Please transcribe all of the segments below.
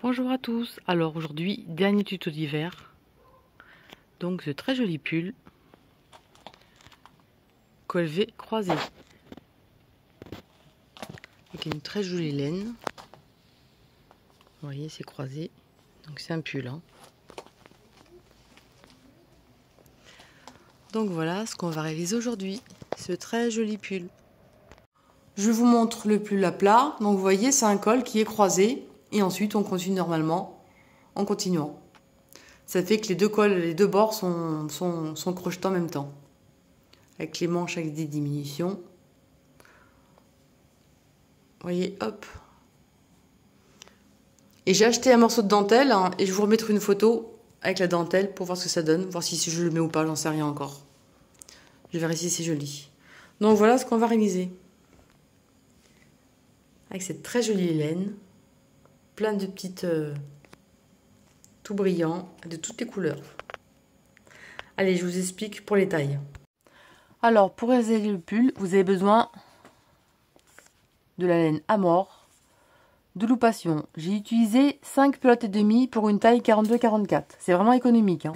Bonjour à tous, alors aujourd'hui dernier tuto d'hiver, donc ce très joli pull col V croisé avec une très jolie laine, vous voyez c'est croisé, donc c'est un pull hein. Donc voilà ce qu'on va réaliser aujourd'hui, ce très joli pull. Je vous montre le pull à plat, donc vous voyez c'est un col qui est croisé et ensuite on continue normalement en continuant. Ça fait que les deux cols, les deux bords sont crochetés en même temps. Avec les manches avec des diminutions. Vous voyez, hop. Et j'ai acheté un morceau de dentelle hein, et je vous remettrai une photo avec la dentelle pour voir ce que ça donne. Voir si je le mets ou pas, j'en sais rien encore. Je verrai si c'est joli. Donc voilà ce qu'on va réaliser. Avec cette très jolie laine. Plein de petites... tout brillant, de toutes les couleurs. Allez, je vous explique pour les tailles. Alors, pour réaliser le pull, vous avez besoin de la laine Amore, de loupation. J'ai utilisé 5 pelotes et demie pour une taille 42-44. C'est vraiment économique. Hein.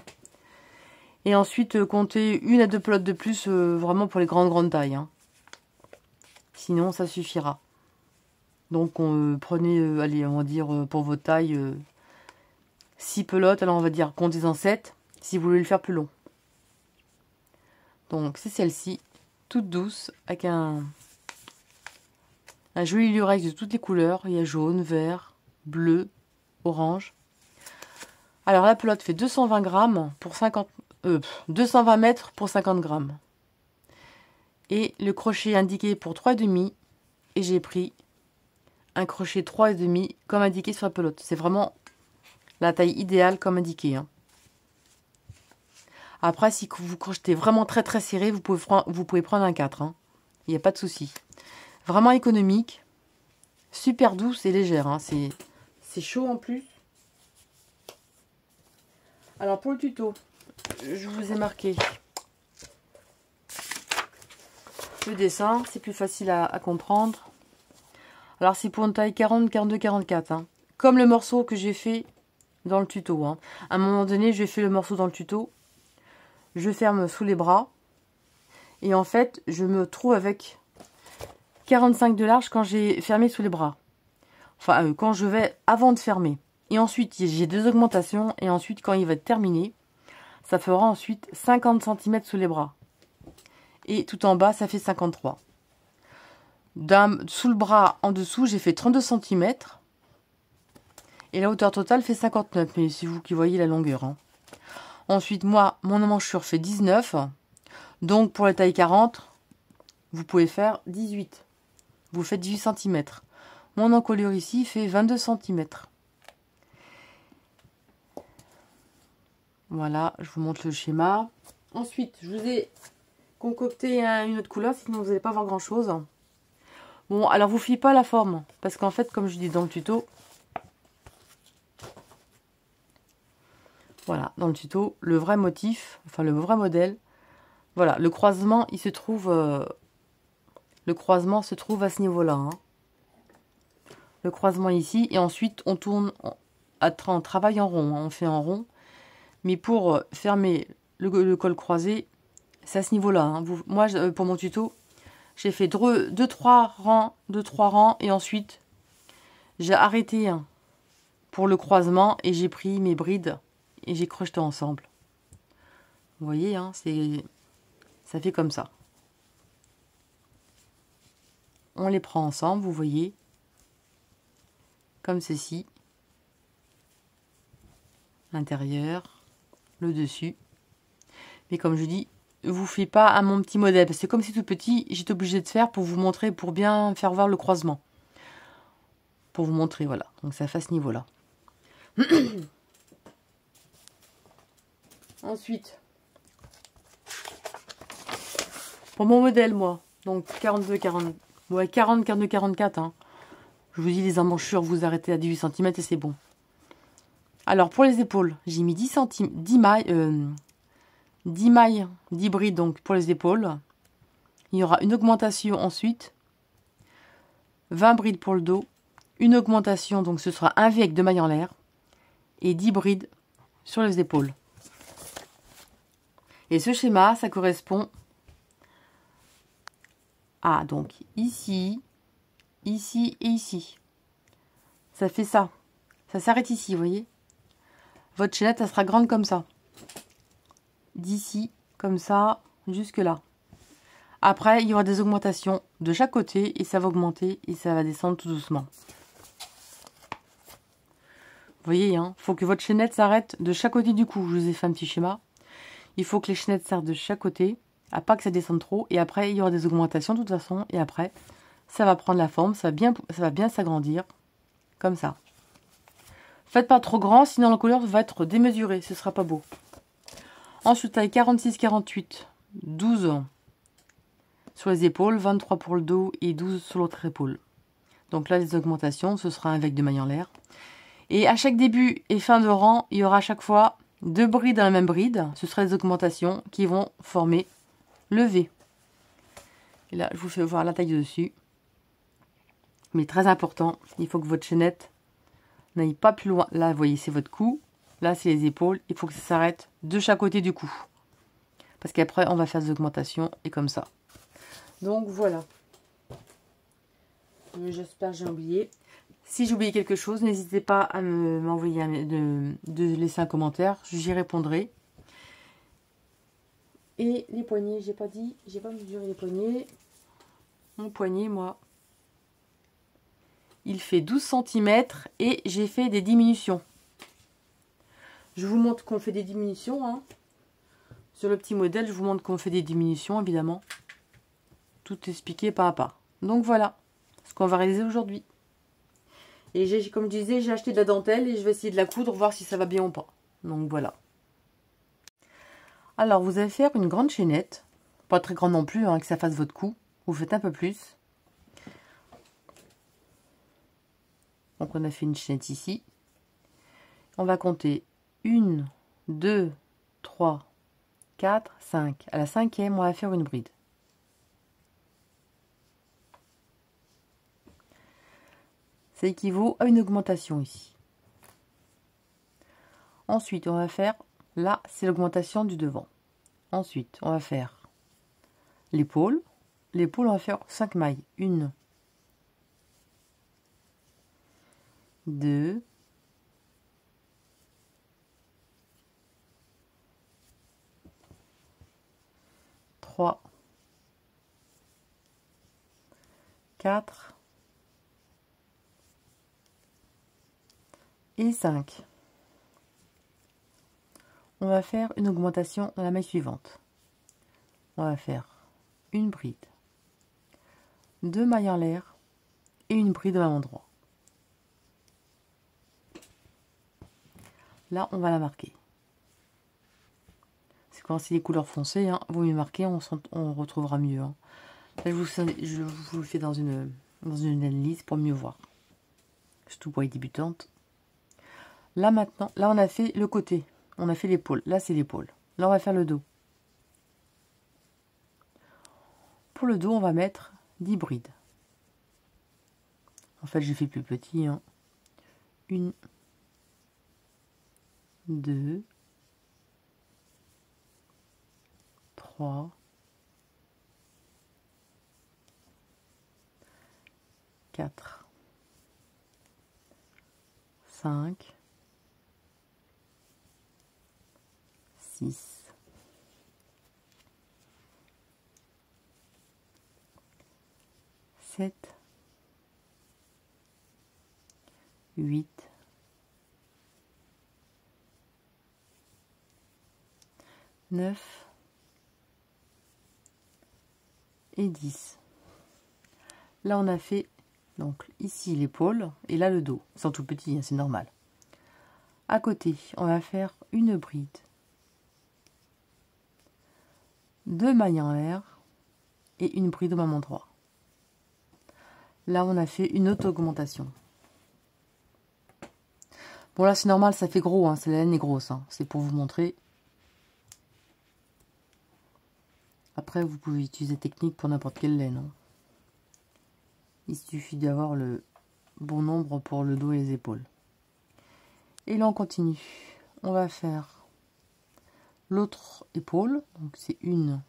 Et ensuite, comptez 1 à 2 pelotes de plus vraiment pour les grandes tailles. Hein. Sinon, ça suffira. Donc, prenez, allez, on va dire pour vos tailles, 6 pelotes. Alors, on va dire, comptez-en 7 si vous voulez le faire plus long. Donc, c'est celle-ci, toute douce, avec un joli lurex de toutes les couleurs. Il y a jaune, vert, bleu, orange. Alors, la pelote fait 220 grammes pour 220 mètres pour 50 grammes. Et le crochet indiqué pour 3,5. Et j'ai pris un crochet 3,5 comme indiqué sur la pelote. C'est vraiment la taille idéale comme indiqué. Hein. Après, si vous crochetez vraiment très serré, vous pouvez prendre un 4. Hein. Il n'y a pas de souci. Vraiment économique. Super douce et légère. Hein. C'est chaud en plus. Alors pour le tuto, je vous ai marqué le dessin. C'est plus facile à comprendre. Alors c'est pour une taille 40, 42, 44. Hein. Comme le morceau que j'ai fait dans le tuto. Hein. À un moment donné, j'ai fait le morceau dans le tuto. Je ferme sous les bras. Et en fait, je me trouve avec 45 de large quand j'ai fermé sous les bras. Enfin, quand je vais avant de fermer. Et ensuite, j'ai 2 augmentations. Et ensuite, quand il va être terminé, ça fera ensuite 50 cm sous les bras. Et tout en bas, ça fait 53. Sous le bras, en dessous, j'ai fait 32 cm. Et la hauteur totale fait 59. Mais c'est vous qui voyez la longueur. Hein. Ensuite, moi, mon emmanchure fait 19. Donc, pour la taille 40, vous pouvez faire 18. Vous faites 18 cm. Mon encolure ici fait 22 cm. Voilà, je vous montre le schéma. Ensuite, je vous ai concocté une autre couleur, sinon vous n'allez pas voir grand chose. Bon, alors vous fiez pas à la forme, parce qu'en fait, comme je dis dans le tuto, voilà, dans le tuto, le vrai motif, enfin le vrai modèle, voilà, le croisement, il se trouve, le croisement se trouve à ce niveau-là. Hein. Le croisement ici, et ensuite on tourne, on travaille en rond, hein, on fait en rond. Mais pour fermer le col croisé, c'est à ce niveau-là. Hein. Moi, pour mon tuto, j'ai fait 2-3 rangs, et ensuite, j'ai arrêté hein, pour le croisement, et j'ai pris mes brides, et j'ai crocheté ensemble. Vous voyez, hein, ça fait comme ça. On les prend ensemble, vous voyez, comme ceci. L'intérieur, le dessus. Mais comme je dis, vous faites pas à mon petit modèle. Parce que comme c'est tout petit, j'étais obligée de faire pour vous montrer, pour bien faire voir le croisement. Pour vous montrer, voilà. Donc ça fait à ce niveau-là. Ensuite, pour mon modèle, moi, donc 42, 40, ouais, 40, 42, 44. Hein. Je vous dis, les emmanchures, vous arrêtez à 18 cm et c'est bon. Alors, pour les épaules, j'ai mis 10 mailles, 10 brides donc pour les épaules. Il y aura une augmentation ensuite. 20 brides pour le dos. une augmentation, donc ce sera un V avec 2 mailles en l'air et 10 brides sur les épaules. Et ce schéma, ça correspond à donc ici, ici et ici. Ça fait ça. Ça s'arrête ici, vous voyez. Votre chaînette, elle sera grande comme ça. D'ici, comme ça, jusque là. Après, il y aura des augmentations de chaque côté et ça va augmenter et ça va descendre tout doucement. Vous voyez, hein, faut que votre chaînette s'arrête de chaque côté du cou. Je vous ai fait un petit schéma. Il faut que les chaînettes s'arrêtent de chaque côté, à pas que ça descende trop. Et après, il y aura des augmentations de toute façon. Et après, ça va prendre la forme, ça va bien s'agrandir, comme ça. Faites pas trop grand, sinon la couleur va être démesurée, ce sera pas beau. Ensuite, taille 46-48, 12 sur les épaules, 23 pour le dos et 12 sur l'autre épaule. Donc là, les augmentations, ce sera avec 2 mailles en l'air. Et à chaque début et fin de rang, il y aura à chaque fois 2 brides dans la même bride. Ce sera les augmentations qui vont former le V. Et là, je vous fais voir la taille dessus. Mais très important, il faut que votre chaînette n'aille pas plus loin. Là, vous voyez, c'est votre cou. Là, c'est les épaules. Il faut que ça s'arrête de chaque côté du cou. Parce qu'après, on va faire des augmentations et comme ça. Donc, voilà. J'espère que j'ai oublié. Si j'ai oublié quelque chose, n'hésitez pas à m'envoyer, de laisser un commentaire. J'y répondrai. Et les poignets, j'ai pas mesuré les poignets. Mon poignet, moi, il fait 12 cm et j'ai fait des diminutions. Je vous montre qu'on fait des diminutions. Hein. Sur le petit modèle, je vous montre qu'on fait des diminutions, évidemment. Tout expliqué pas à pas. Donc voilà ce qu'on va réaliser aujourd'hui. Et comme je disais, j'ai acheté de la dentelle et je vais essayer de la coudre, voir si ça va bien ou pas. Donc voilà. Alors, vous allez faire une grande chaînette. Pas très grande non plus, hein, que ça fasse votre cou. Vous faites un peu plus. Donc on a fait une chaînette ici. On va compter 1, 2, 3, 4, 5. À la cinquième, on va faire une bride. Ça équivaut à une augmentation ici. Ensuite, on va faire, là, c'est l'augmentation du devant. Ensuite, on va faire l'épaule. L'épaule, on va faire 5 mailles. 1, 2, 3, 4 et 5. On va faire une augmentation dans la maille suivante. On va faire une bride, 2 mailles en l'air et une bride au même endroit. Là, on va la marquer. C'est quand c'est les couleurs foncées, hein, vous mieux marquer, on retrouvera mieux. Hein. Là, je vous le fais dans une analyse pour mieux voir. Surtout pour les débutantes. Là maintenant, là on a fait le côté, on a fait l'épaule. Là c'est l'épaule. Là on va faire le dos. Pour le dos, on va mettre 10 brides. En fait, j'ai fait plus petit. Hein. 1, 2, 3, 4, 5, 6, 7, 8, 9 et 10. Là, on a fait donc ici l'épaule et là le dos. Ils sont tout petits, hein, c'est normal. À côté, on va faire une bride, 2 mailles en l'air et une bride au même endroit. Là, on a fait une auto-augmentation. Bon, là, c'est normal, ça fait gros, hein, la laine est grosse. Hein, c'est pour vous montrer. Après, vous pouvez utiliser technique pour n'importe quelle laine. Hein. Il suffit d'avoir le bon nombre pour le dos et les épaules. Et là on continue. On va faire l'autre épaule. Donc c'est 1,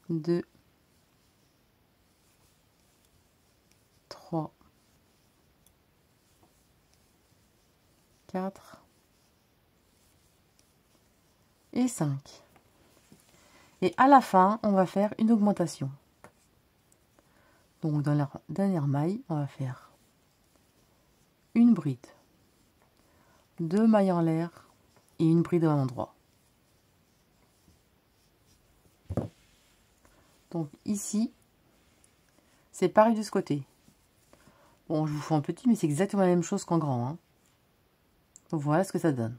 2, 3, 4 et 5. Et à la fin, on va faire une augmentation. Donc dans la dernière maille, on va faire une bride, 2 mailles en l'air et une bride au même endroit. Donc ici, c'est pareil de ce côté. Bon, je vous fais en petit, mais c'est exactement la même chose qu'en grand, hein. Donc voilà ce que ça donne.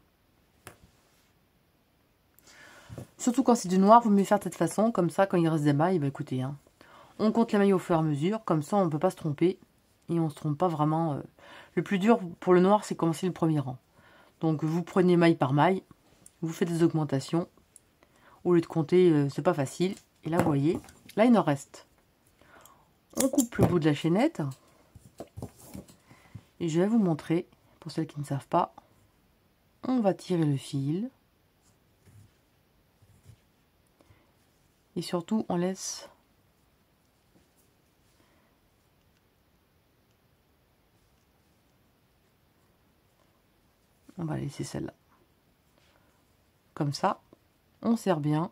Surtout quand c'est du noir, vous mieux faire de cette façon, comme ça, quand il reste des mailles, bah écoutez, hein, on compte les mailles au fur et à mesure, comme ça on ne peut pas se tromper, et on ne se trompe pas vraiment. Le plus dur pour le noir, c'est commencer le premier rang. Donc vous prenez maille par maille, vous faites des augmentations, au lieu de compter, c'est pas facile, et là vous voyez, là il en reste. On coupe le bout de la chaînette, et je vais vous montrer, pour celles qui ne savent pas, on va tirer le fil, et surtout on laisse on va laisser celle-là comme ça, on serre bien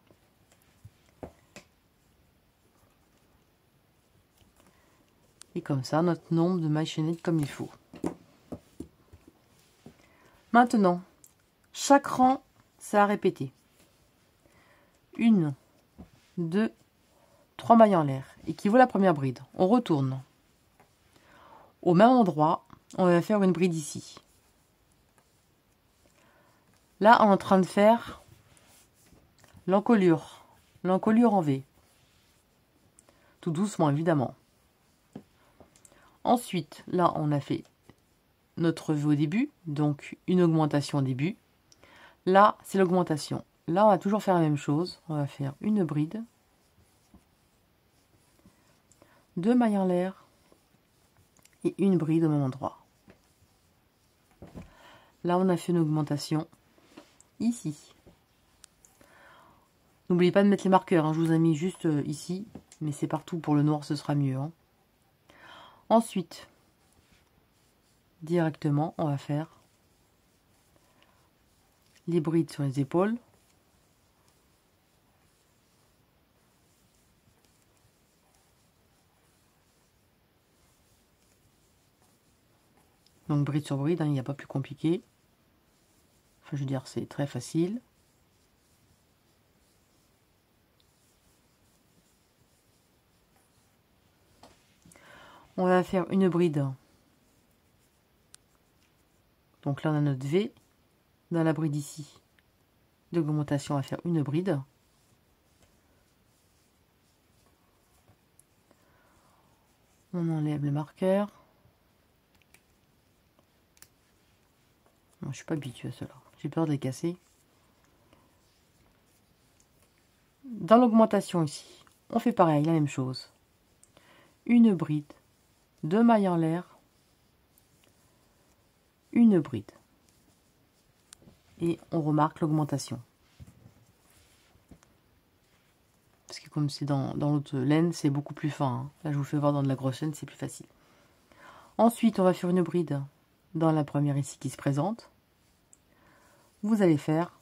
et comme ça notre nombre de mailles chaînettes comme il faut. Maintenant chaque rang c'est à répéter, 1, 2, 3 mailles en l'air, équivaut à la première bride. On retourne au même endroit, on va faire une bride ici. Là, on est en train de faire l'encolure en V. Tout doucement, évidemment. Ensuite, là, on a fait notre V au début, donc une augmentation au début. Là, c'est l'augmentation. Là, on va toujours faire la même chose. On va faire une bride, 2 mailles en l'air et une bride au même endroit. Là, on a fait une augmentation ici. N'oubliez pas de mettre les marqueurs, hein. Je vous ai mis juste ici, mais c'est partout. Pour le noir, ce sera mieux, hein. Ensuite, directement, on va faire les brides sur les épaules. Donc bride sur bride, hein, il n'y a pas plus compliqué. Enfin, je veux dire, c'est très facile. On va faire une bride. Donc là, on a notre V. Dans la bride ici, d'augmentation, on va faire une bride. On enlève le marqueur. Non, je suis pas habituée à cela. J'ai peur de les casser. Dans l'augmentation ici, on fait pareil, la même chose. Une bride, 2 mailles en l'air, une bride. Et on remarque l'augmentation. Parce que comme c'est dans l'autre laine, c'est beaucoup plus fin, hein. Là, je vous fais voir dans de la grosse laine, c'est plus facile. Ensuite, on va faire une bride dans la première ici qui se présente. Vous allez faire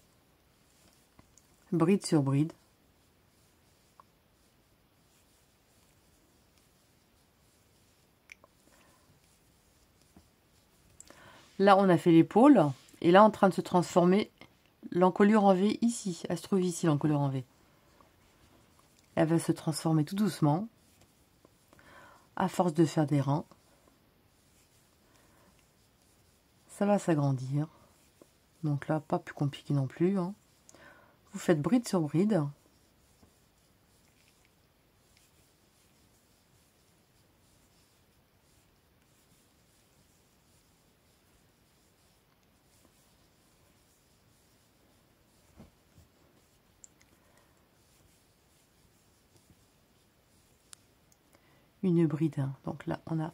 bride sur bride. Là, on a fait l'épaule. Et là, en train de se transformer l'encolure en V ici. Elle se trouve ici, l'encolure en V. Elle va se transformer tout doucement. À force de faire des rangs. Ça va s'agrandir. Donc là, pas plus compliqué non plus, hein. Vous faites bride sur bride. une bride. Donc là, on a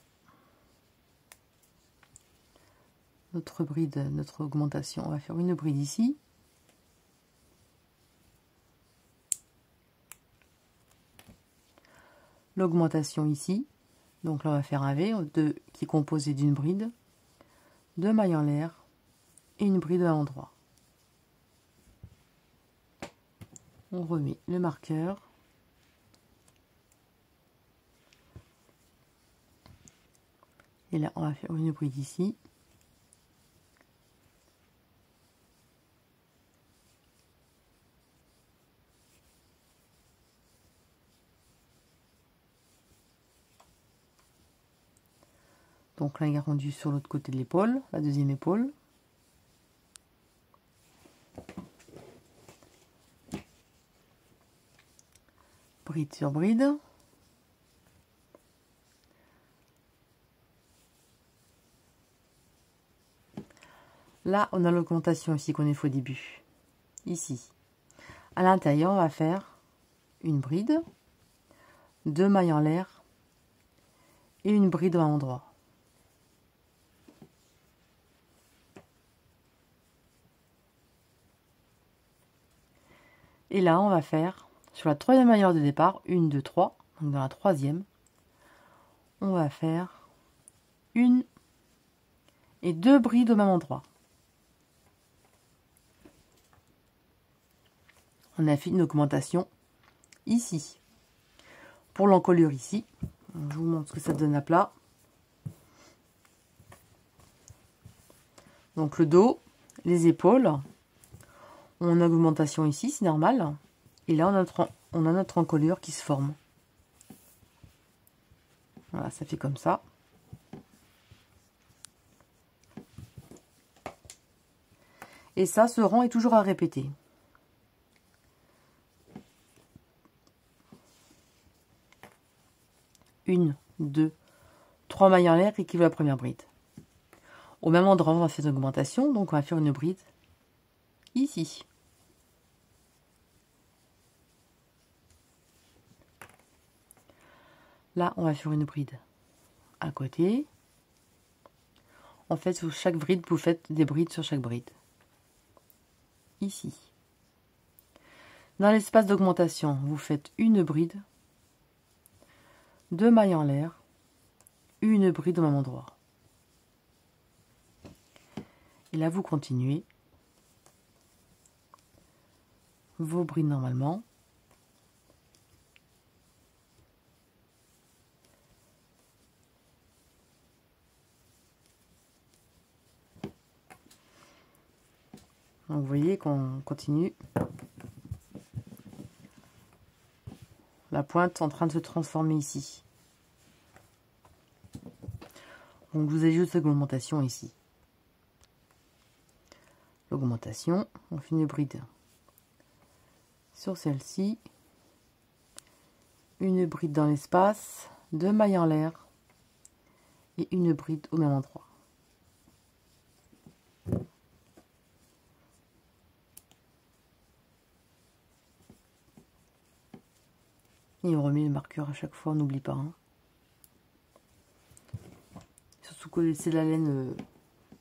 notre bride, notre augmentation. On va faire une bride ici. L'augmentation ici. Donc là, on va faire un V qui est composé d'une bride, 2 mailles en l'air et une bride à l'endroit. On remet le marqueur. Et là, on va faire une bride ici. Donc là, il est rendu sur l'autre côté de l'épaule, la deuxième épaule. Bride sur bride. Là, on a l'augmentation ici qu'on a fait au début. Ici. À l'intérieur, on va faire une bride, 2 mailles en l'air et une bride à l'endroit. Et là, on va faire, sur la troisième maille de départ, 1, 2, 3. Donc dans la troisième, on va faire 1 et 2 brides au même endroit. On a fait une augmentation ici. Pour l'encolure ici, je vous montre ce que ça donne à plat. Donc le dos, les épaules, on a augmentation ici, c'est normal. Et là, on a notre encolure qui se forme. Voilà, ça fait comme ça. Et ça, ce rang est toujours à répéter. Une, 2, 3 mailles en l'air équivaut à la première bride. Au même endroit, on va faire une augmentation, donc on va faire une bride ici. Là, on va faire une bride à côté. En fait, sur chaque bride, vous faites des brides sur chaque bride. Ici. Dans l'espace d'augmentation, vous faites une bride, 2 mailles en l'air, une bride au même endroit. Et là, vous continuez vos brides normalement. Donc, vous voyez qu'on continue. La pointe en train de se transformer ici. Donc, vous avez juste l'augmentation ici. L'augmentation, on fait une bride sur celle-ci. Une bride dans l'espace, 2 mailles en l'air et une bride au même endroit. Et on remet le marqueur à chaque fois, on n'oublie pas. Hein. Surtout que c'est de la laine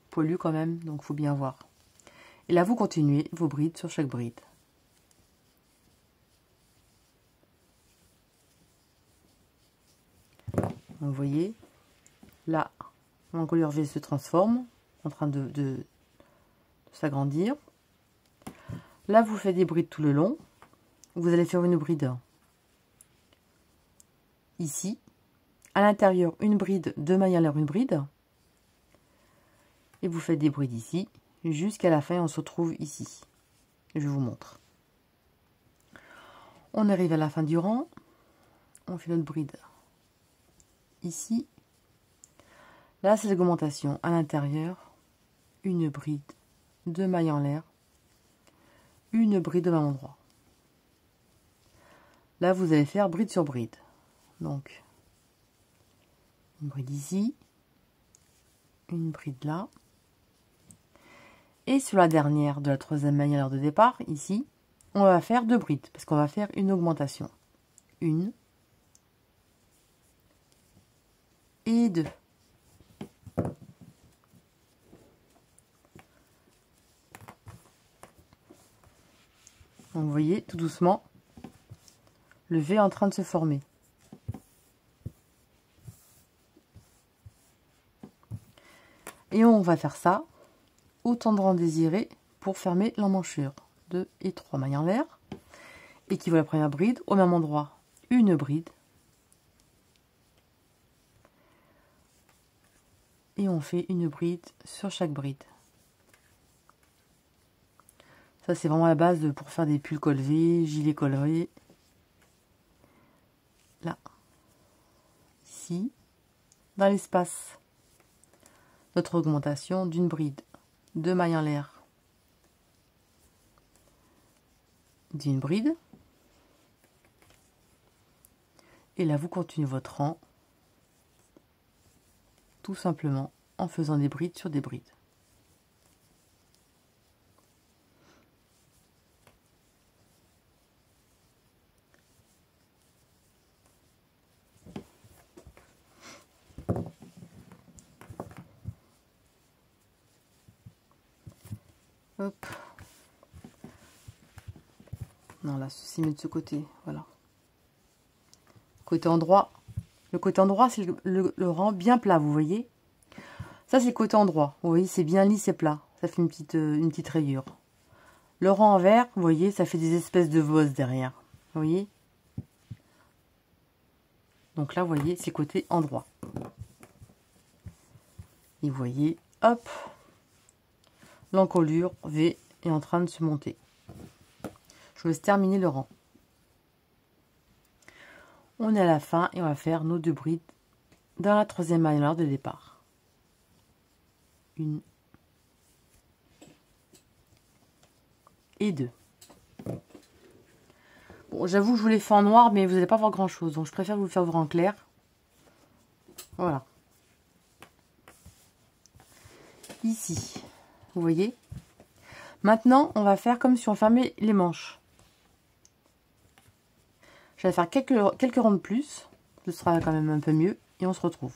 poilue quand même, donc il faut bien voir. Et là, vous continuez vos brides sur chaque bride. Donc, vous voyez, là, l'encolure V se transforme, en train de s'agrandir. Là, vous faites des brides tout le long. Vous allez faire une bride ici. À l'intérieur, une bride, 2 mailles en l'air, une bride. Et vous faites des brides ici. Jusqu'à la fin, on se retrouve ici. Je vous montre. On arrive à la fin du rang. On fait notre bride ici. Là, c'est l'augmentation. À l'intérieur, une bride, 2 mailles en l'air, une bride au même endroit. Là, vous allez faire bride sur bride. Donc, une bride ici, une bride là. Et sur la dernière de la troisième maille à l'heure de départ, ici, on va faire 2 brides, parce qu'on va faire une augmentation. Une et 2. Donc vous voyez tout doucement le V est en train de se former. Et on va faire ça autant de rangs désirés pour fermer l'emmanchure. 2 et 3 mailles en l'air. Équivaut à la première bride, au même endroit, une bride. Et on fait une bride sur chaque bride. Ça, c'est vraiment la base pour faire des pulls col V, gilets col V. Là. Ici. Dans l'espace. Notre augmentation d'une bride. 2 mailles en l'air. D'une bride. Et là, vous continuez votre rang. Tout simplement en faisant des brides sur des brides. Hop. Non, là, ceci met de ce côté, voilà. Côté endroit. Le côté endroit, c'est le rang bien plat, vous voyez. Ça, c'est le côté endroit. Vous voyez, c'est bien lisse et plat. Ça fait une petite rayure. Le rang envers, vous voyez, ça fait des espèces de bosses derrière. Vous voyez. Donc là, vous voyez, c'est côté endroit. Et vous voyez, hop, l'encolure V est en train de se monter. Je vous laisse terminer le rang. On est à la fin et on va faire nos 2 brides dans la 3e maille en l'air de départ. 1 et 2. Bon, j'avoue que je vous l'ai fait en noir, mais vous n'allez pas voir grand chose, donc je préfère vous le faire voir en clair. Voilà. Ici, vous voyez. Maintenant, on va faire comme si on fermait les manches. Je vais faire quelques rangs de plus. Ce sera quand même un peu mieux. Et on se retrouve.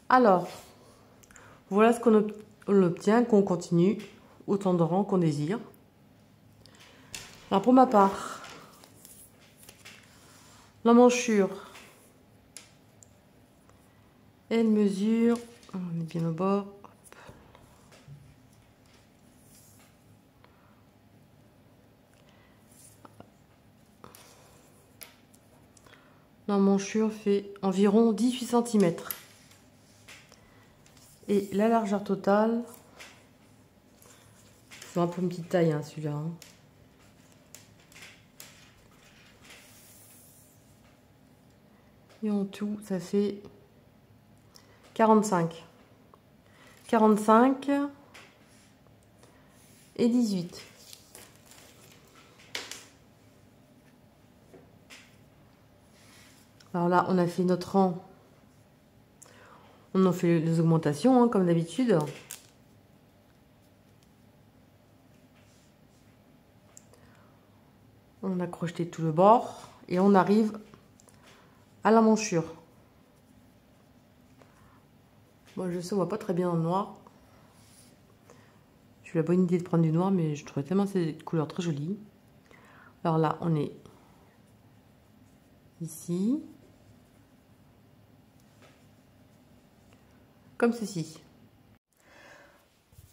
Alors, voilà ce qu'on obtient, qu'on continue. Autant de rangs qu'on désire. Alors pour ma part, l'emmanchure, elle mesure, on met bien au bord. L'emmanchure fait environ 18 cm. Et la largeur totale, c'est un peu une petite taille, hein, celui-là. Hein. Et en tout, ça fait 45. 45 et 18. Alors là, on a fait notre rang. On en fait les augmentations, hein, comme d'habitude. On a crocheté tout le bord et on arrive à l'emmanchure. Moi, je sais, on voit pas très bien dans le noir. J'ai eu la bonne idée de prendre du noir, mais je trouvais tellement ces couleurs très jolies. Alors là, on est ici. Comme ceci.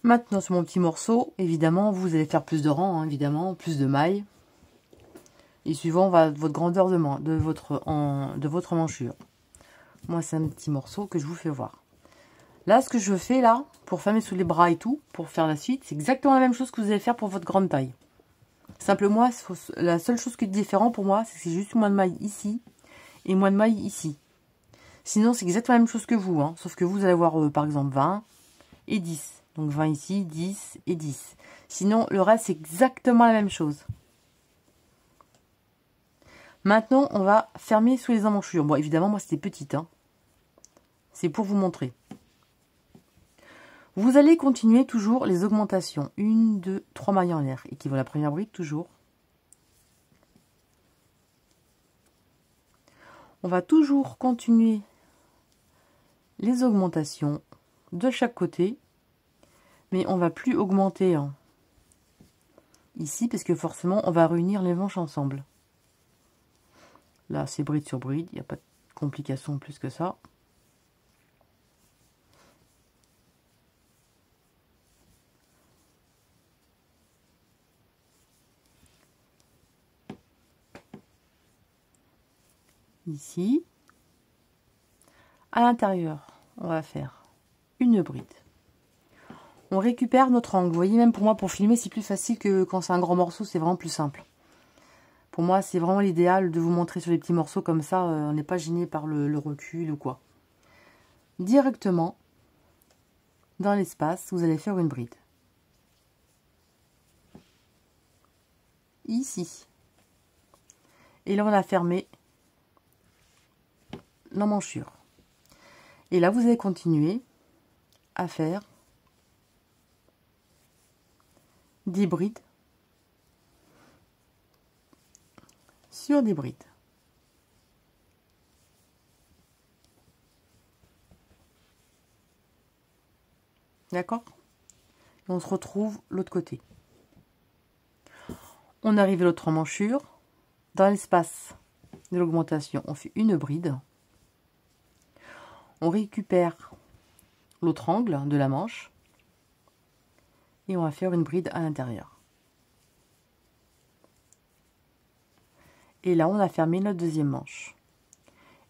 Maintenant, sur mon petit morceau, évidemment, vous allez faire plus de rangs, hein, évidemment, plus de mailles. Et suivant votre grandeur de votre manchure. Moi, c'est un petit morceau que je vous fais voir. Là, ce que je fais là, pour fermer sous les bras et tout, pour faire la suite, c'est exactement la même chose que vous allez faire pour votre grande taille. Simplement, la seule chose qui est différente pour moi, c'est que c'est juste moins de mailles ici et moins de mailles ici. Sinon, c'est exactement la même chose que vous, hein, sauf que vous allez avoir par exemple 20 et 10. Donc 20 ici, 10 et 10. Sinon, le reste, c'est exactement la même chose. Maintenant, on va fermer sous les emmanchures. Bon, évidemment, moi, c'était petite. Hein. C'est pour vous montrer. Vous allez continuer toujours les augmentations. 1, 2, 3 mailles en l'air. Équivaut à la première bride, toujours. On va toujours continuer les augmentations de chaque côté, mais on va plus augmenter ici parce que forcément on va réunir les manches ensemble. Là c'est bride sur bride, il n'y a pas de complication plus que ça. Ici, à l'intérieur, on va faire une bride. On récupère notre angle. Vous voyez, même pour moi, pour filmer, c'est plus facile que quand c'est un grand morceau, c'est vraiment plus simple. Pour moi, c'est vraiment l'idéal de vous montrer sur les petits morceaux comme ça, on n'est pas gêné par le recul ou quoi. Directement, dans l'espace, vous allez faire une bride. Ici. Et là, on a fermé l'emmanchure. Et là, vous allez continuer à faire des brides sur des brides. D'accord? Et on se retrouve l'autre côté. On arrive à l'autre emmanchure. Dans l'espace de l'augmentation, on fait une bride. On récupère l'autre angle de la manche. Et on va faire une bride à l'intérieur. Et là, on a fermé notre deuxième manche.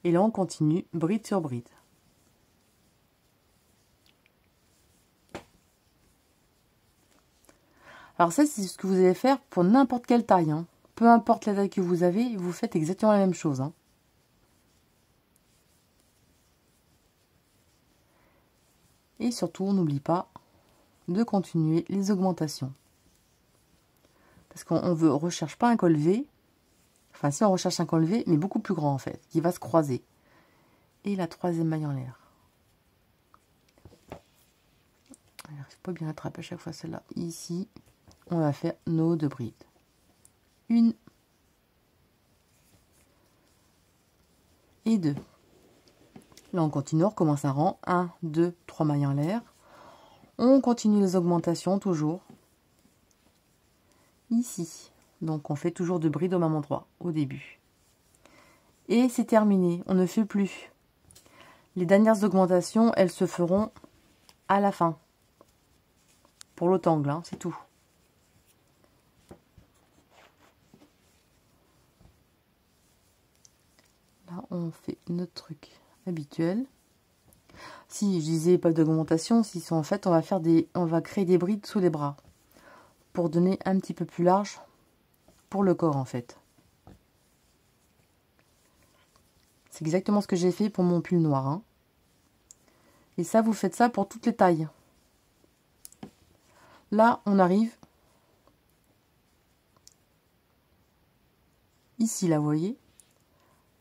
Et là, on continue bride sur bride. Alors ça, c'est ce que vous allez faire pour n'importe quelle taille. Hein. Peu importe la taille que vous avez, vous faites exactement la même chose. Hein. Et surtout, on n'oublie pas de continuer les augmentations. Parce qu'on ne recherche pas un col V. Enfin, si on recherche un col V, mais beaucoup plus grand en fait, qui va se croiser. Et la troisième maille en l'air. Je n'arrive pas bien à attraper à chaque fois celle-là. Ici, on va faire nos deux brides. Une et deux. Là, on continue, on recommence un rang. 1, 2, 3 mailles en l'air. On continue les augmentations toujours. Ici. Donc, on fait toujours deux brides au même endroit, au début. Et c'est terminé. On ne fait plus. Les dernières augmentations, elles se feront à la fin. Pour l'autre angle, hein, c'est tout. Là, on fait notre truc habituel. Si je disais pas d'augmentation, si en fait on va créer des brides sous les bras pour donner un petit peu plus large pour le corps en fait. C'est exactement ce que j'ai fait pour mon pull noir. Hein. Et ça, vous faites ça pour toutes les tailles. Là, on arrive ici, là, vous voyez,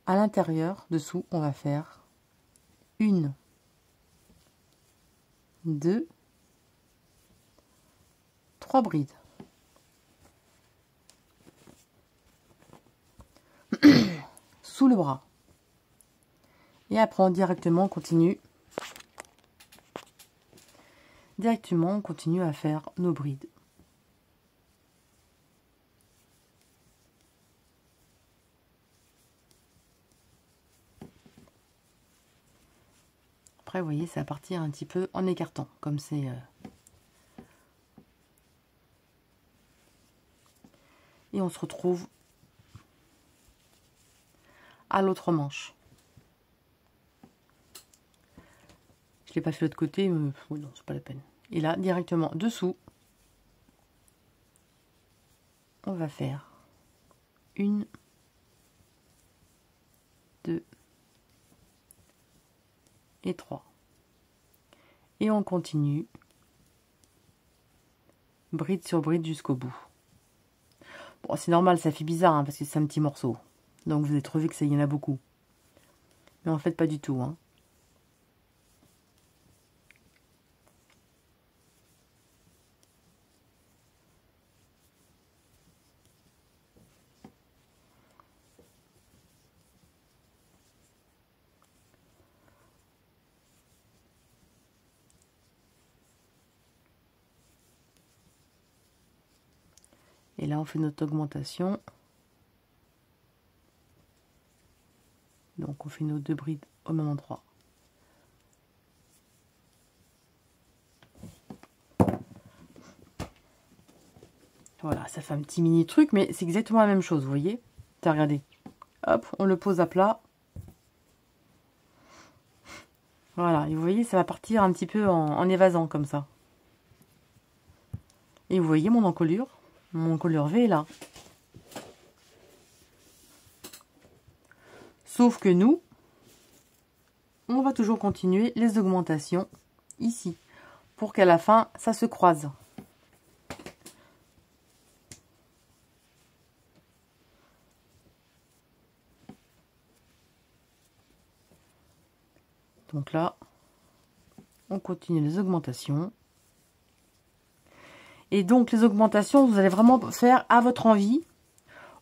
à l'intérieur, dessous, on va faire une, 2, 3 brides. Sous le bras. Et après, directement, on continue. Directement, on continue à faire nos brides. Après, vous voyez, ça va partir un petit peu en écartant, comme c'est... Et on se retrouve à l'autre manche. Je ne l'ai pas fait de l'autre côté, mais oui, non, c'est pas la peine. Et là, directement dessous, on va faire une, 2 et 3. Et on continue bride sur bride jusqu'au bout. Bon, c'est normal, ça fait bizarre hein, parce que c'est un petit morceau. Donc vous avez trouvé que ça y en a beaucoup. Mais en fait, pas du tout. Hein. Et là, on fait notre augmentation. Donc, on fait nos 2 brides au même endroit. Voilà, ça fait un petit mini truc, mais c'est exactement la même chose, vous voyez? Regardez. Hop, on le pose à plat. Voilà, et vous voyez, ça va partir un petit peu en évasant, comme ça. Et vous voyez mon encolure V est là. Sauf que nous, on va toujours continuer les augmentations ici, pour qu'à la fin, ça se croise. Donc là, on continue les augmentations. Et donc, les augmentations, vous allez vraiment faire à votre envie,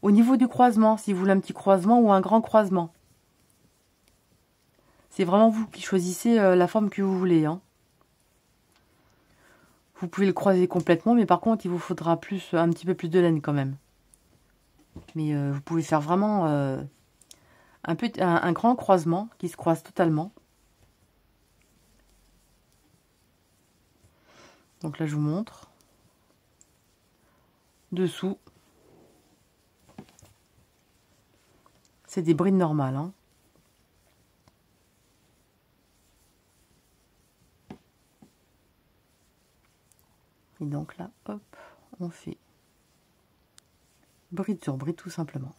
au niveau du croisement, si vous voulez un petit croisement ou un grand croisement. C'est vraiment vous qui choisissez la forme que vous voulez, hein. Vous pouvez le croiser complètement, mais par contre, il vous faudra un petit peu plus de laine quand même. Mais vous pouvez faire vraiment un grand croisement qui se croise totalement. Donc là, je vous montre. Dessous. C'est des brides normales, hein. Et donc là, hop, on fait bride sur bride tout simplement.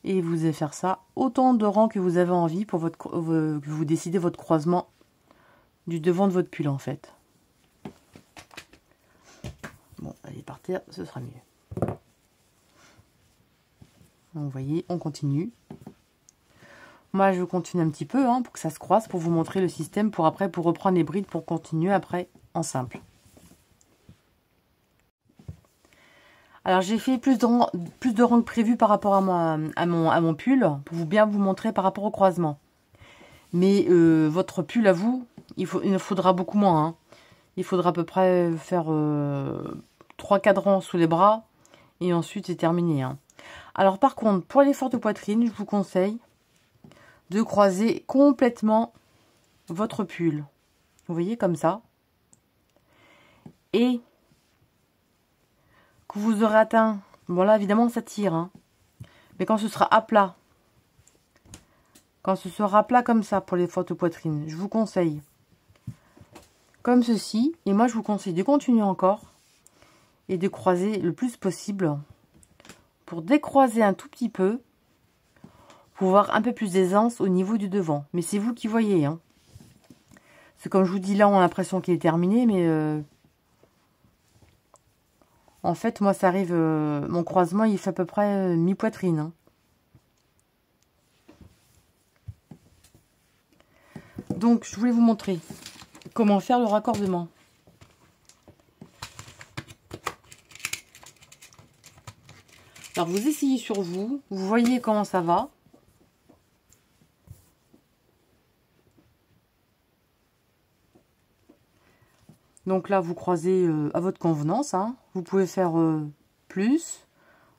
Et vous allez faire ça autant de rangs que vous avez envie pour que vous décidez votre croisement du devant de votre pull en fait. Bon, allez par terre, ce sera mieux. Donc, vous voyez, on continue. Moi, je continue un petit peu hein, pour que ça se croise, pour vous montrer le système pour après, pour reprendre les brides, pour continuer après en simple. Alors, j'ai fait plus de rangs que prévu par rapport à mon pull, pour bien vous montrer par rapport au croisement. Mais votre pull à vous, il faudra beaucoup moins. Hein. Il faudra à peu près faire 3 cadrans sous les bras, et ensuite c'est terminé. Hein. Alors par contre, pour l'effort de poitrine, je vous conseille de croiser complètement votre pull. Vous voyez, comme ça. Et que vous aurez atteint, bon là évidemment ça tire, hein, mais quand ce sera à plat, quand ce sera plat comme ça pour l'effort de poitrine, je vous conseille comme ceci. Et moi je vous conseille de continuer encore et de croiser le plus possible pour décroiser un tout petit peu, pour avoir un peu plus d'aisance au niveau du devant. Mais c'est vous qui voyez. Hein. C'est comme je vous dis là, on a l'impression qu'il est terminé, mais en fait, moi, ça arrive... mon croisement, il fait à peu près mi-poitrine. Hein. Donc, je voulais vous montrer comment faire le raccordement. Alors, vous essayez sur vous. Vous voyez comment ça va. Donc là, vous croisez à votre convenance. Hein. Vous pouvez faire plus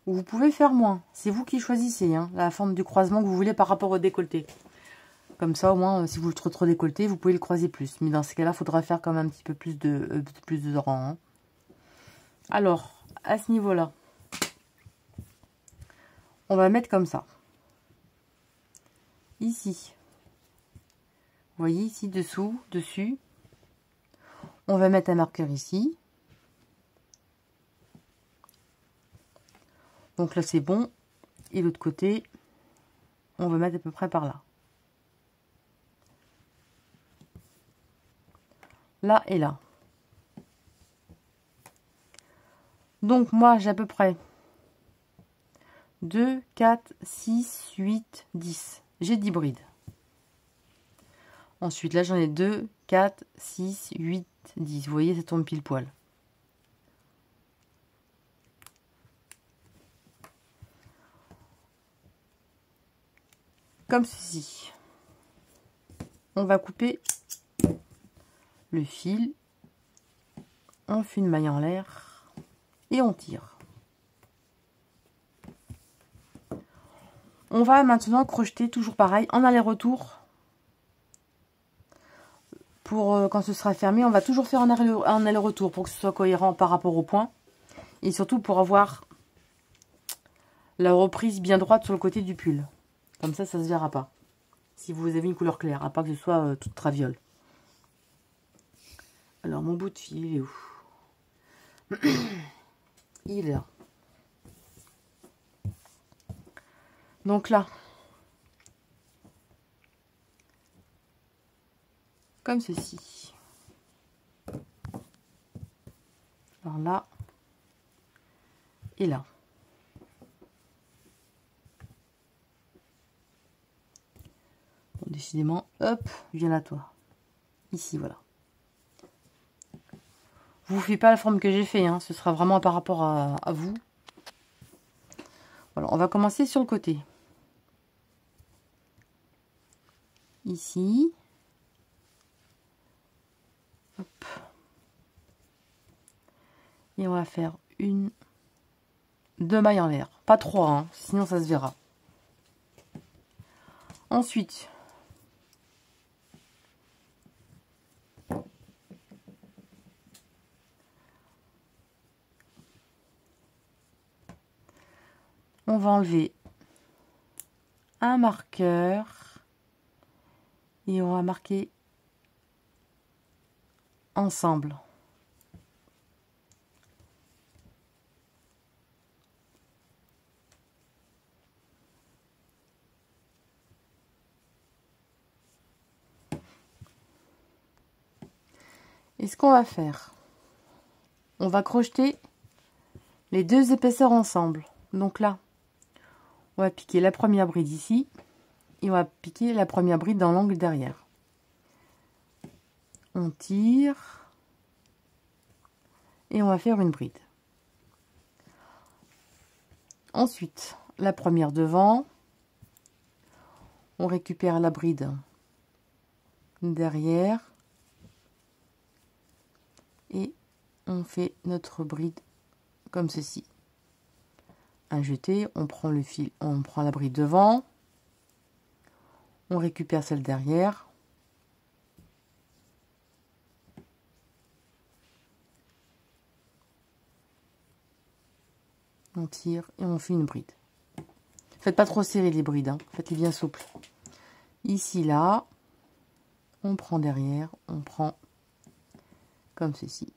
ou vous pouvez faire moins. C'est vous qui choisissez hein, la forme du croisement que vous voulez par rapport au décolleté. Comme ça, au moins, si vous le trouvez trop décolleté, vous pouvez le croiser plus. Mais dans ce cas-là, il faudra faire quand même un petit peu plus de rang. Hein. Alors, à ce niveau-là, on va mettre comme ça. Ici. Vous voyez, ici, dessous, dessus. On va mettre un marqueur ici. Donc là, c'est bon. Et l'autre côté, on va mettre à peu près par là. Là et là. Donc moi, j'ai à peu près 2, 4, 6, 8, 10. J'ai 10 brides. Ensuite, là, j'en ai 2, 4, 6, 8, 10. Vous voyez, ça tombe pile poil. comme ceci. On va couper le fil, on fait une maille en l'air et on tire. On va maintenant crocheter toujours pareil en aller-retour. Pour quand ce sera fermé, on va toujours faire en aller-retour pour que ce soit cohérent par rapport au point. Et surtout pour avoir la reprise bien droite sur le côté du pull. Comme ça, ça ne se verra pas. Si vous avez une couleur claire, à pas que ce soit toute traviole. Alors, mon bout de fil, il est où? Il est là. Donc là, comme ceci. Alors là, et là. Bon, décidément, hop, viens à toi. Ici, voilà. Vous ne faites pas la forme que j'ai fait, hein, ce sera vraiment par rapport à vous. Voilà, on va commencer sur le côté. Ici. Hop. Et on va faire deux mailles en l'air. Pas trois, hein, sinon ça se verra. Ensuite, on va enlever un marqueur et on va marquer ensemble. Et ce qu'on va faire, on va crocheter les deux épaisseurs ensemble. Donc là, on va piquer la première bride ici et on va piquer la première bride dans l'angle derrière. On tire et on va faire une bride. Ensuite, la première devant, on récupère la bride derrière et on fait notre bride comme ceci. Un jeté, on prend le fil, on prend la bride devant, on récupère celle derrière, on tire et on fait une bride. Faites pas trop serrer les brides, hein. Faites-les bien souples. Ici, là, on prend derrière, on prend comme ceci.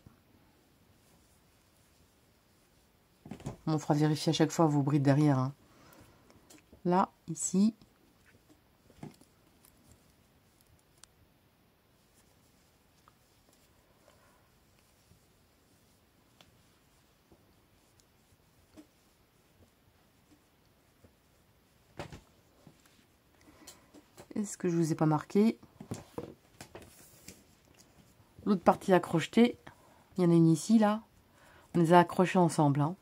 On fera vérifier à chaque fois vos brides derrière, hein. Là, ici. Est-ce que je vous ai pas marqué? L'autre partie à crocheter, il y en a une ici, là. On les a accrochés ensemble, hein.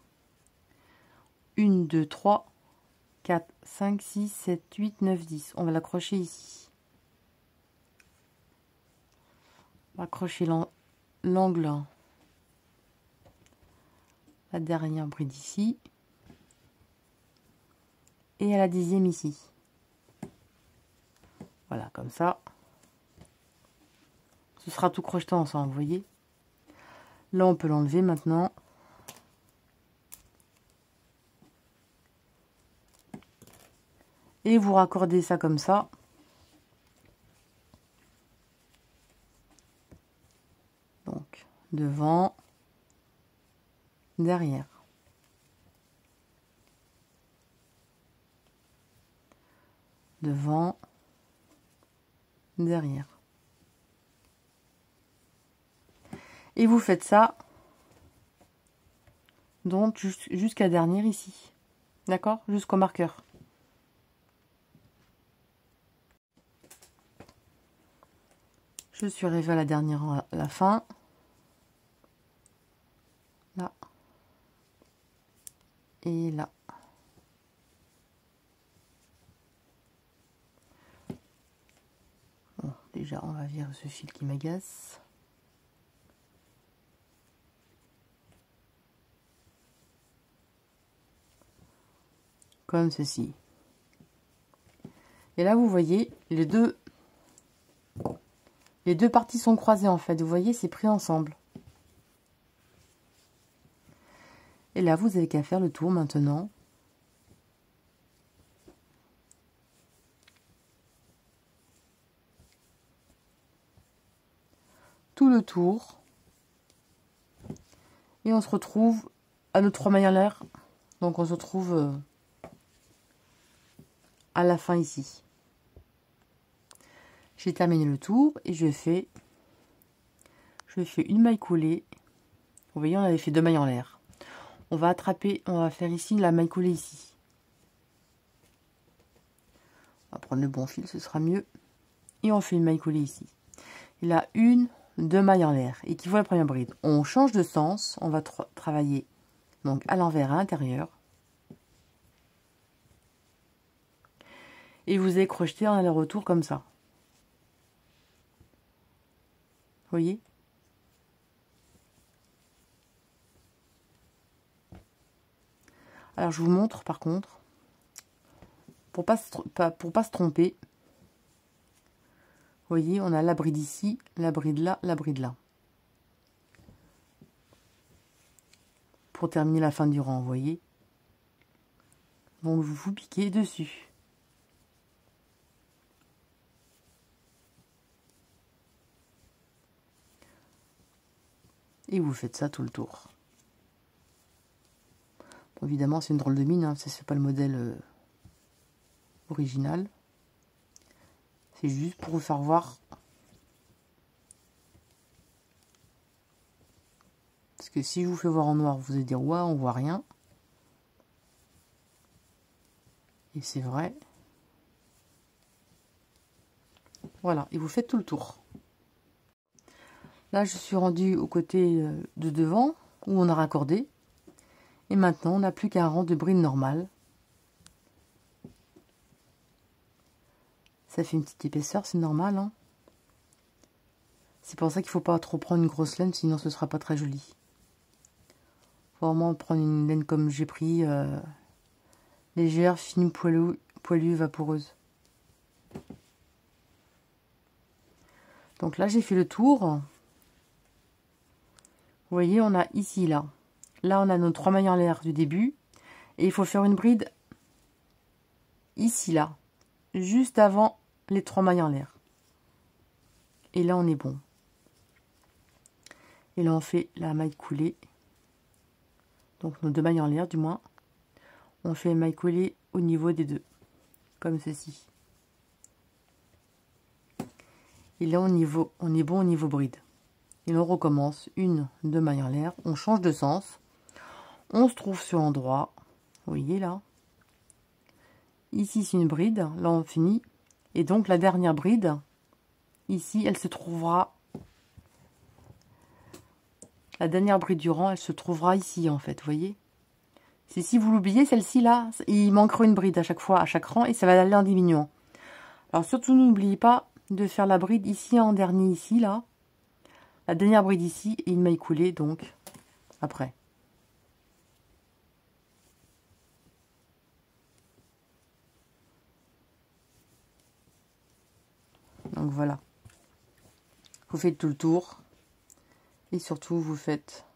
1, 2, 3, 4, 5, 6, 7, 8, 9, 10. On va l'accrocher ici. On va accrocher l'angle, la dernière bride ici. Et à la 10e ici. Voilà, comme ça. Ce sera tout crocheté ensemble, vous voyez. Là, on peut l'enlever maintenant. Et vous raccordez ça comme ça. Donc, devant, derrière. Devant, derrière. Et vous faites ça, donc jusqu'à la dernière ici. D'accord? Jusqu'au marqueur. Je suis arrivée à la dernière, à la fin. Là. Et là. déjà, on va virer ce fil qui m'agace. Comme ceci. Et là, vous voyez, les deux parties sont croisées en fait. Vous voyez, c'est pris ensemble. Et là, vous n'avez qu'à faire le tour maintenant. Tout le tour. Et on se retrouve à nos 3 mailles en l'air. Donc, on se retrouve à la fin ici. J'ai terminé le tour et je fais une maille coulée. Vous voyez, on avait fait 2 mailles en l'air. On va attraper, on va faire ici la maille coulée ici. On va prendre le bon fil, ce sera mieux. Et on fait une maille coulée ici. Et là, 1, 2 mailles en l'air, équivaut à la première bride. On change de sens, on va travailler donc à l'envers, à l'intérieur. Et vous allez crocheter en aller-retour comme ça. Vous voyez? Alors, je vous montre par contre, pour pas se tromper. Vous voyez, on a la bride ici, la bride là, la bride là. Pour terminer la fin du rang, vous voyez. Donc, vous piquez dessus. Et vous faites ça tout le tour. Bon, évidemment, c'est une drôle de mine, hein, c'est pas le modèle original. C'est juste pour vous faire voir. Parce que si je vous fais voir en noir, vous allez dire ouais, on voit rien. Et c'est vrai. Voilà, et vous faites tout le tour. Là, je suis rendue au côté de devant, où on a raccordé. Et maintenant, on n'a plus qu'un rang de bride normale. Ça fait une petite épaisseur, c'est normal. Hein. C'est pour ça qu'il ne faut pas trop prendre une grosse laine, sinon ce ne sera pas très joli. Il faut vraiment prendre une laine comme j'ai pris, légère, fine, poilue, vaporeuse. Donc là, j'ai fait le tour. Vous voyez, on a ici, là. Là, on a nos 3 mailles en l'air du début. Et il faut faire une bride ici, là. Juste avant les 3 mailles en l'air. Et là, on est bon. Et là, on fait la maille coulée. Donc, nos 2 mailles en l'air, du moins. On fait la maille coulée au niveau des deux. Comme ceci. Et là, on est bon au niveau bride. Et on recommence 1, 2 mailles en l'air. On change de sens. On se trouve sur l'endroit. Vous voyez là. Ici, c'est une bride. Là, on finit. Et donc, la dernière bride, ici, elle se trouvera. La dernière bride du rang, elle se trouvera ici, en fait. Vous voyez. C'est si vous l'oubliez, celle-ci, là, il manquera une bride à chaque fois, à chaque rang. Et ça va aller en diminuant. Alors, surtout, n'oubliez pas de faire la bride ici, en dernier, ici, là. La dernière bride ici et une maille coulée, donc, après. Donc, voilà. Vous faites tout le tour. Et surtout, vous faites...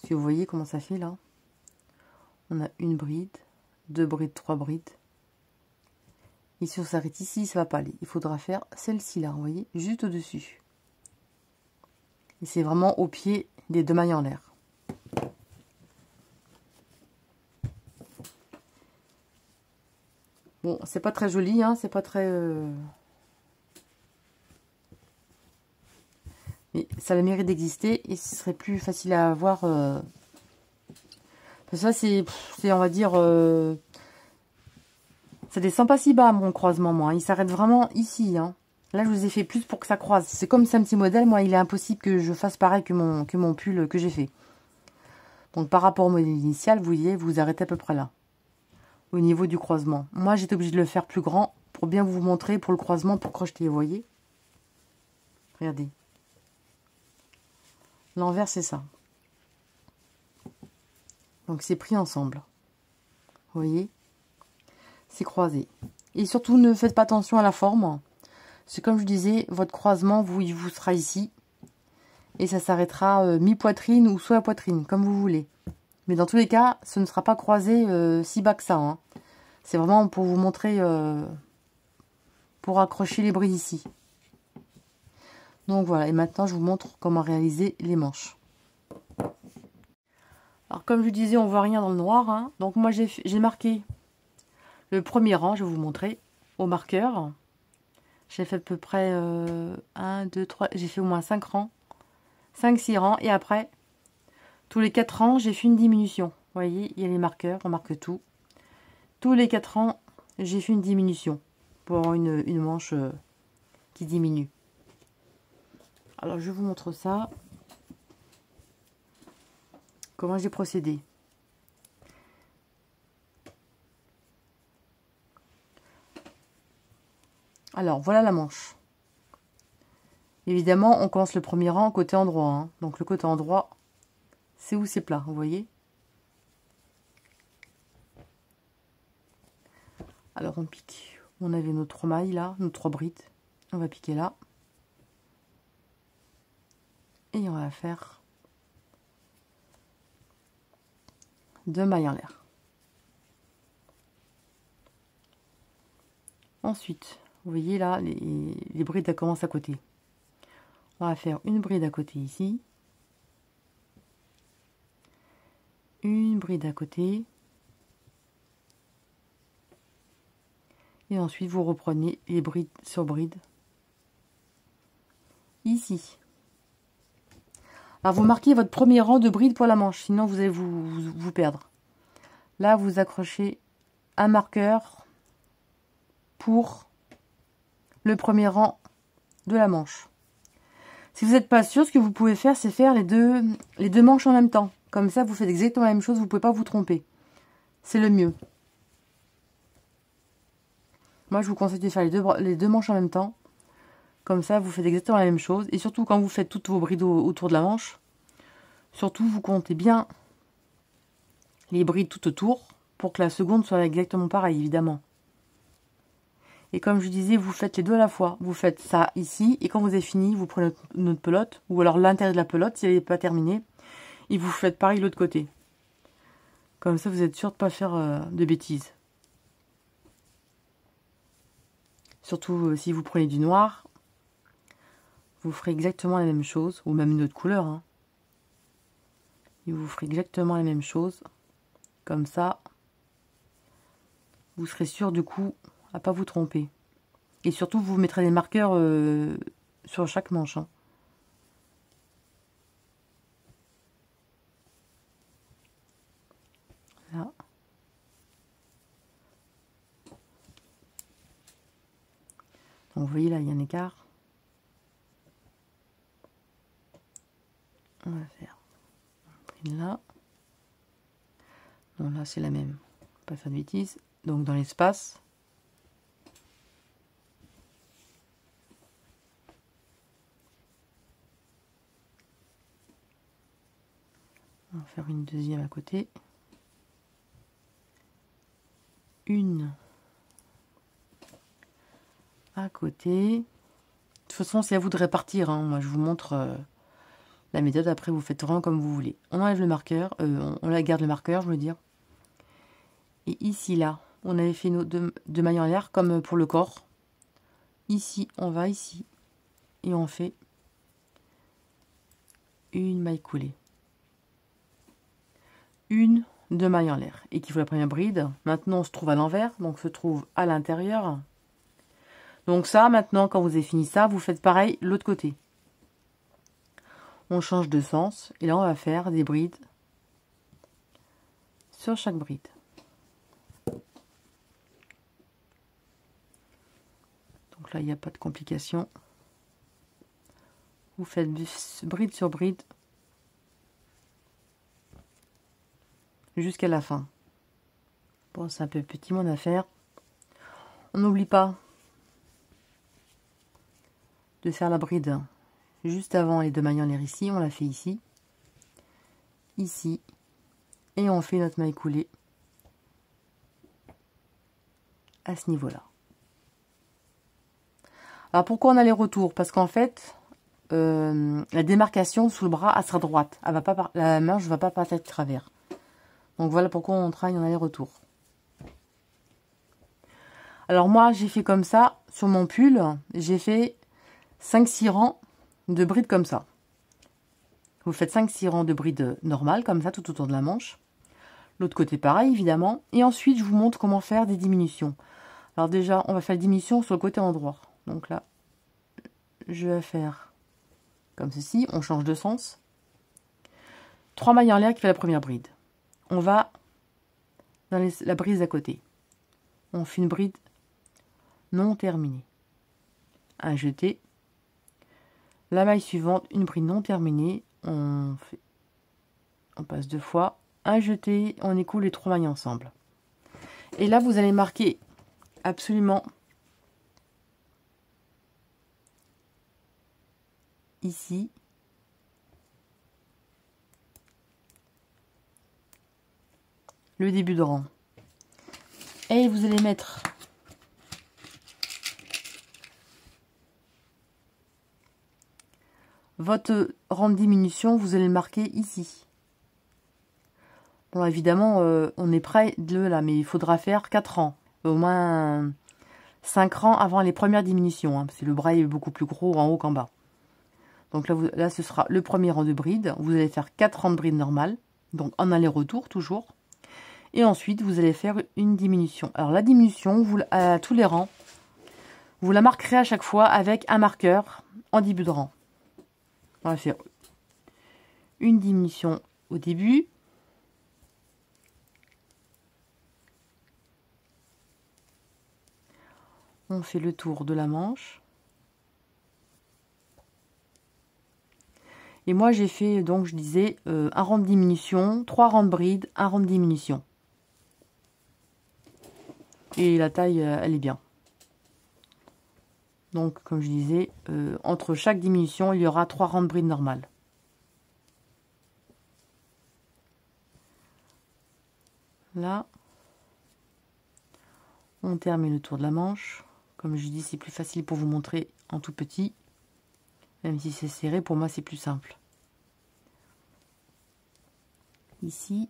Si vous voyez comment ça fait, là. On a une bride, 2 brides, 3 brides. Et si on s'arrête ici, ça va pas aller. Il faudra faire celle-ci, là, vous voyez, juste au-dessus. Et c'est vraiment au pied des 2 mailles en l'air. Bon, c'est pas très joli, hein, c'est pas très... Mais ça a le mérite d'exister et ce serait plus facile à avoir. Parce que ça, c'est, on va dire... ça descend pas si bas, mon croisement, moi. Il s'arrête vraiment ici, hein. Là, je vous ai fait plus pour que ça croise. C'est comme c'est un petit modèle, moi, il est impossible que je fasse pareil que mon pull que j'ai fait. Donc, par rapport au modèle initial, vous voyez, vous arrêtez à peu près là. Au niveau du croisement. Moi, j'étais obligée de le faire plus grand pour bien vous montrer pour le croisement, pour crocheter, vous voyez. Regardez. L'envers, c'est ça. Donc, c'est pris ensemble. Vous voyez? C'est croisé. Et surtout, ne faites pas attention à la forme. C'est comme je disais, votre croisement, il vous sera ici. Et ça s'arrêtera mi-poitrine ou sous la poitrine, comme vous voulez. Mais dans tous les cas, ce ne sera pas croisé si bas que ça. Hein. C'est vraiment pour vous montrer, pour accrocher les brides ici. Donc voilà, et maintenant je vous montre comment réaliser les manches. Alors comme je disais, on voit rien dans le noir. Hein. Donc moi j'ai marqué le premier rang, je vais vous montrer, au marqueur. J'ai fait à peu près 1, 2, 3, j'ai fait au moins 5 rangs. 5-6 rangs, et après, tous les 4 rangs, j'ai fait une diminution. Vous voyez, il y a les marqueurs, on marque tout. Tous les 4 rangs, j'ai fait une diminution pour avoir une manche qui diminue. Alors, je vous montre ça. Comment j'ai procédé. Alors, voilà la manche. Évidemment, on commence le premier rang côté endroit. Hein. Donc, le côté endroit, c'est où c'est plat, vous voyez. Alors, on pique. On avait nos 3 mailles là, nos 3 brides. On va piquer là. Et on va faire 2 mailles en l'air. Ensuite, vous voyez là, les brides, elles commencent à côté. On va faire une bride à côté ici. Une bride à côté. Et ensuite, vous reprenez les brides sur bride. Ici. Alors, vous marquez votre premier rang de bride pour la manche, sinon vous allez vous perdre. Là, vous accrochez un marqueur pour le premier rang de la manche. Si vous n'êtes pas sûr, ce que vous pouvez faire, c'est faire les deux manches en même temps. Comme ça, vous faites exactement la même chose, vous ne pouvez pas vous tromper. C'est le mieux. Moi, je vous conseille de faire les deux manches en même temps. Comme ça, vous faites exactement la même chose. Et surtout, quand vous faites toutes vos brides autour de la manche, surtout, vous comptez bien les brides tout autour pour que la seconde soit exactement pareille, évidemment. Et comme je disais, vous faites les deux à la fois. Vous faites ça ici, et quand vous avez fini, vous prenez notre pelote, ou alors l'intérieur de la pelote, si elle n'est pas terminée, et vous faites pareil de l'autre côté. Comme ça, vous êtes sûr de ne pas faire de bêtises. Surtout si vous prenez du noir, vous ferez exactement la même chose, ou même une autre couleur. Hein. Et vous ferez exactement la même chose. Comme ça, vous serez sûr du coup à ne pas vous tromper. Et surtout, vous mettrez des marqueurs sur chaque manche. Hein. Là. Donc vous voyez là, il y a un écart. On va faire une là. Bon là c'est la même. Pas faire de bêtises. Donc dans l'espace. On va faire une deuxième à côté. Une à côté. De toute façon, c'est à vous de répartir. Hein. Moi, je vous montre la méthode. Après, vous faites vraiment comme vous voulez. On enlève le marqueur. On la garde le marqueur, je veux dire. Et ici, là, on avait fait nos deux mailles en l'air comme pour le corps. Ici, on va ici. Et on fait une maille coulée. Une, 2 mailles en l'air. Et qu'il faut la première bride. Maintenant, on se trouve à l'envers. Donc, on se trouve à l'intérieur. Donc ça, maintenant, quand vous avez fini ça, vous faites pareil l'autre côté. On change de sens. Et là, on va faire des brides sur chaque bride. Donc là, il n'y a pas de complication. Vous faites bride sur bride jusqu'à la fin. Bon, c'est un peu petit mon affaire. On n'oublie pas de faire la bride juste avant les 2 mailles en l'air ici, on la fait ici, ici, et on fait notre maille coulée à ce niveau-là. Alors pourquoi on a les retours? Parce qu'en fait, la démarcation sous le bras, elle sera droite. Elle va pas la manche ne va pas passer de travers. Donc voilà pourquoi on travaille en aller-retour. Alors moi, j'ai fait comme ça, sur mon pull, j'ai fait 5-6 rangs de brides comme ça. Vous faites 5-6 rangs de brides normales, comme ça, tout autour de la manche. L'autre côté, pareil, évidemment. Et ensuite, je vous montre comment faire des diminutions. Alors déjà, on va faire la diminution sur le côté endroit. Donc là, je vais faire comme ceci. On change de sens. 3 mailles en l'air qui fait la première bride. On va dans la brise à côté. On fait une bride non terminée. Un jeté. La maille suivante, une bride non terminée. On passe 2 fois. Un jeté, on écoule les 3 mailles ensemble. Et là, vous allez marquer absolument ici le début de rang. Et vous allez mettre votre rang de diminution, vous allez le marquer ici. Bon, évidemment, on est près de là, mais il faudra faire 4 rangs. Au moins 5 rangs avant les premières diminutions, hein, parce que le bras est beaucoup plus gros en haut qu'en bas. Donc là, ce sera le premier rang de bride. Vous allez faire 4 rangs de bride normales, donc en aller-retour toujours. Et ensuite, vous allez faire une diminution. Alors la diminution, à tous les rangs, vous la marquerez à chaque fois avec un marqueur en début de rang. On va faire une diminution au début. On fait le tour de la manche. Et moi, j'ai fait, donc, je disais, un rang de diminution, 3 rangs de bride, un rang de diminution. Et la taille, elle est bien. Donc, comme je disais, entre chaque diminution, il y aura 3 rangs de bride normales. Là, on termine le tour de la manche. Comme je dis, c'est plus facile pour vous montrer en tout petit. Même si c'est serré, pour moi, c'est plus simple. Ici,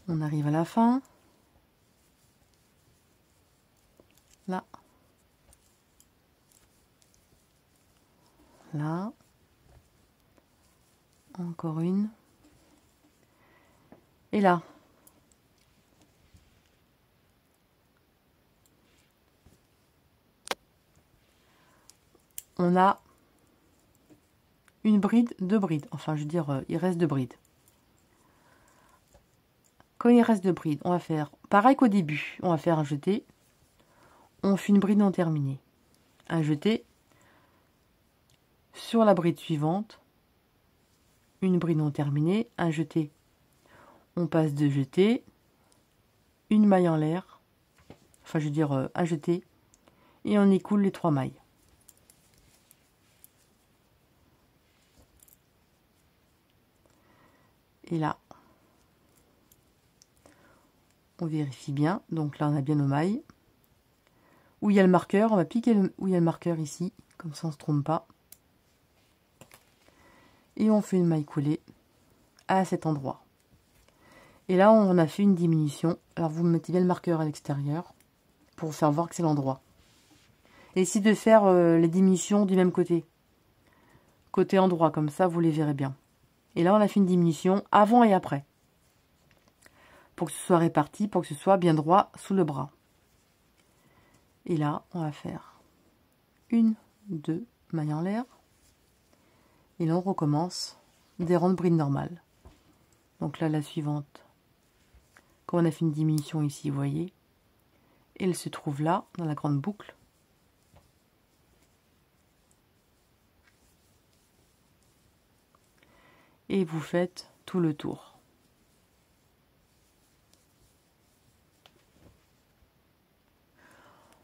on arrive à la fin. Là. Là. Encore une. Et là. On a une bride, 2 brides. Enfin, je veux dire, il reste 2 brides. Quand il reste 2 brides, on va faire pareil qu'au début. On va faire un jeté. On fait une bride non terminée. Un jeté. Sur la bride suivante, une bride non terminée. Un jeté. On passe 2 jetés. Une maille en l'air. Enfin, je veux dire, un jeté. Et on écoule les 3 mailles. Et là, on vérifie bien. Donc là, on a bien nos mailles. Où il y a le marqueur, on va piquer où il y a le marqueur ici. Comme ça, on ne se trompe pas. Et on fait une maille coulée à cet endroit. Et là, on a fait une diminution. Alors, vous mettez bien le marqueur à l'extérieur pour faire voir que c'est l'endroit. Et essayez de faire les diminutions du même côté. Côté endroit, comme ça, vous les verrez bien. Et là, on a fait une diminution avant et après. Pour que ce soit réparti, pour que ce soit bien droit sous le bras. Et là, on va faire 1, 2 mailles en l'air. Et là, on recommence des rangs de bride normales. Donc là, la suivante. Comme on a fait une diminution ici, vous voyez. Elle se trouve là, dans la grande boucle. Et vous faites tout le tour.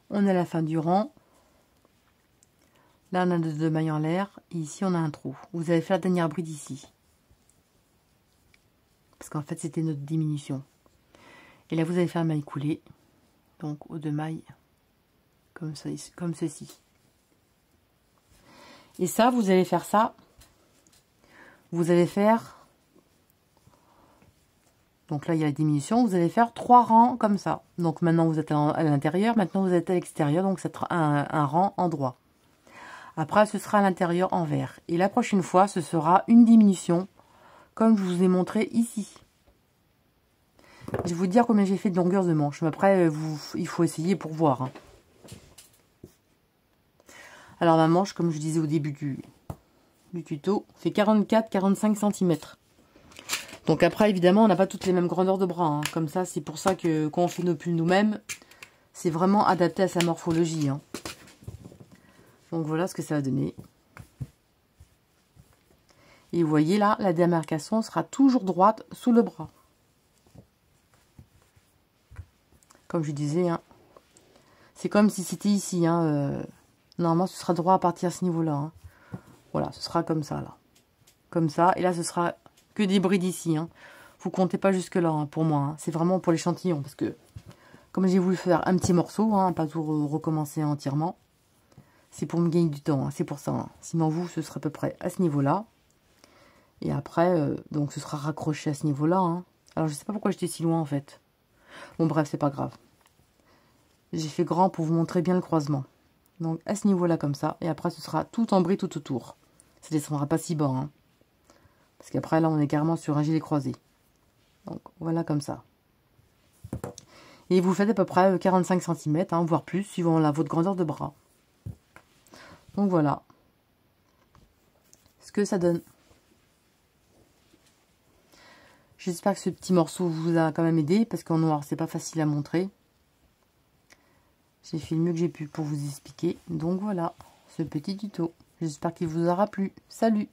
On est à la fin du rang. Là, on a deux mailles en l'air. Et ici, on a un trou. Vous allez faire la dernière bride ici. Parce qu'en fait, c'était notre diminution. Et là, vous allez faire la maille coulée. Donc, aux deux mailles. Comme ça, comme ceci. Et ça, vous allez faire ça. Vous allez faire... Donc là, il y a la diminution. Vous allez faire 3 rangs comme ça. Donc maintenant, vous êtes à l'intérieur. Maintenant, vous êtes à l'extérieur. Donc, c'est un rang en droit. Après, ce sera à l'intérieur en vert. Et la prochaine fois, ce sera une diminution. Comme je vous ai montré ici. Je vais vous dire combien j'ai fait de longueur de manche. Mais après, il faut essayer pour voir. Hein. Alors, ma manche, comme je disais au début du tuto, fait 44-45 cm. Donc après, évidemment, on n'a pas toutes les mêmes grandeurs de bras. Hein. Comme ça, c'est pour ça que quand on fait nos pulls nous-mêmes, c'est vraiment adapté à sa morphologie. Hein. Donc voilà ce que ça va donner. Et vous voyez là, la démarcation sera toujours droite sous le bras. Comme je disais, hein, c'est comme si c'était ici. Hein, normalement, ce sera droit à partir de ce niveau-là. Hein. Voilà, ce sera comme ça, là. Comme ça. Et là, ce sera... que des brides ici, hein. Vous comptez pas jusque là hein, pour moi, hein. C'est vraiment pour l'échantillon parce que comme j'ai voulu faire un petit morceau, hein, pas tout recommencer entièrement, c'est pour me gagner du temps, hein. C'est pour ça. Hein. Sinon vous, ce sera à peu près à ce niveau-là. Et après, donc ce sera raccroché à ce niveau-là. Hein. Alors je sais pas pourquoi j'étais si loin en fait. Bon bref, c'est pas grave. J'ai fait grand pour vous montrer bien le croisement. Donc à ce niveau-là comme ça, et après ce sera tout en bris tout autour. Ça descendra pas si bas, hein. Parce qu'après, là, on est carrément sur un gilet croisé. Donc, voilà comme ça. Et vous faites à peu près 45 cm, hein, voire plus, suivant votre grandeur de bras. Donc, voilà. Ce que ça donne. J'espère que ce petit morceau vous a quand même aidé, parce qu'en noir, c'est pas facile à montrer. J'ai fait le mieux que j'ai pu pour vous expliquer. Donc, voilà, ce petit tuto. J'espère qu'il vous aura plu. Salut!